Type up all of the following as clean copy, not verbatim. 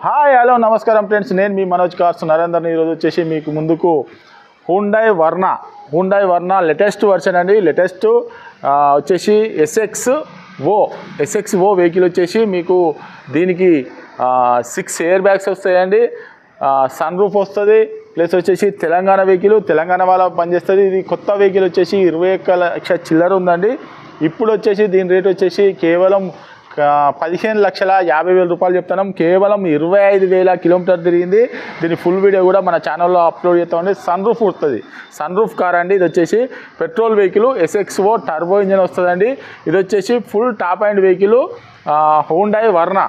Hi hello నమస్కారం friends, నేను మీ Manoj cars నరేందర్ని ఈరోజు వచ్చేసి మీకు ముందుకు హుండాయ్ వర్నా లేటెస్ట్ వర్షన్ అండి. లేటెస్ట్ వచ్చేసి ఎస్ఎక్స్ ఓ వెహికల్ వచ్చేసి మీకు దీనికి 6 ఎయిర్ బ్యాగ్స్ వస్తాయండి. సన్ రూఫ్ వస్తుంది. ప్లస్ వచ్చేసి తెలంగాణ వెహికల్, తెలంగాణ వాళ్ళ పనిచేస్తుంది. ఇది కొత్త వెహికల్ వచ్చేసి 21 లక్షల చిల్లర ఉందండి. ఇప్పుడు వచ్చేసి దీని రేట్ వచ్చేసి కేవలం 15,50,000 రూపాయలు చెప్తున్నాం. కేవలం 25,000 కిలోమీటర్ తిరిగింది. దీని ఫుల్ వీడియో కూడా మన ఛానల్లో అప్లోడ్ చేస్తామండి. సన్ రూఫ్ వస్తుంది, సన్ రూఫ్ కార్ అండి. ఇది వచ్చేసి పెట్రోల్ వెహికల్, ఎస్ఎక్స్ఓ టర్బో ఇంజన్ వస్తుందండి. ఇది వచ్చేసి full top and vehicle, Hyundai Verna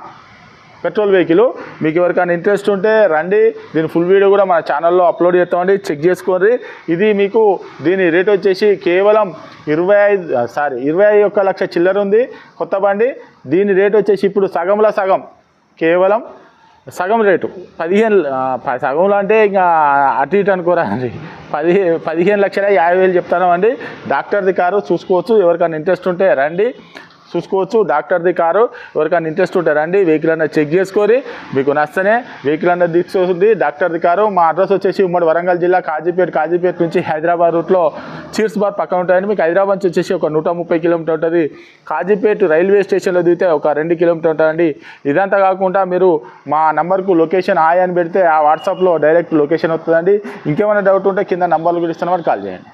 petrol vehicle. మీకు ఎవరికైనా ఇంట్రెస్ట్ ఉంటే రండి, దీని ఫుల్ వీడియో కూడా మన ఛానల్లో అప్లోడ్ చేస్తామండి, చెక్ చేసుకోండి. ఇది మీకు దీని రేట్ వచ్చేసి కేవలం 21 లక్ష చిల్లర ఉంది కొత్త బండి. దీని రేట్ వచ్చేసి ఇప్పుడు సగంలో సగం, కేవలం సగం రేటు 15 సగంలో అంటే ఇంకా అటు ఇటు అనుకోరా అండి. 15,50,000 చెప్తాను అండి. డాక్టర్ది కారు చూసుకోవచ్చు. ఎవరికైనా ఇంట్రెస్ట్ ఉంటే రండి, చూసుకోవచ్చు. డాక్టర్ది కారు ఎవరికైనా ఇంట్రెస్ట్ ఉంటే రండి, వెహికల్ అన్నది చెక్ చేసుకొని మీకు నచ్చనే వెహికల్ అన్నది తీసుకొస్తుంది. డాక్టర్ది కారు. మా అడ్రస్ వచ్చేసి ఉమ్మడి వరంగల్ జిల్లా కాజీపేట నుంచి హైదరాబాద్ రూట్లో చీర్స్ బార్ పక్కన ఉంటాయండి. మీకు హైదరాబాద్ నుంచి వచ్చేసి ఒక 130 కిలోమీటర్ ఉంటుంది. కాజీపేట రైల్వే స్టేషన్లో దిగితే ఒక 2 కిలోమీటర్ ఉంటుందండి. ఇదంతా కాకుండా మీరు మా నంబర్కు లొకేషన్ హాయ్ అని పెడితే ఆ వాట్సాప్లో డైరెక్ట్ లొకేషన్ వస్తుందండి. ఇంకేమైనా డౌట్ ఉంటే కింద నంబర్లు కూడా ఇస్తాను, కాల్ చేయండి.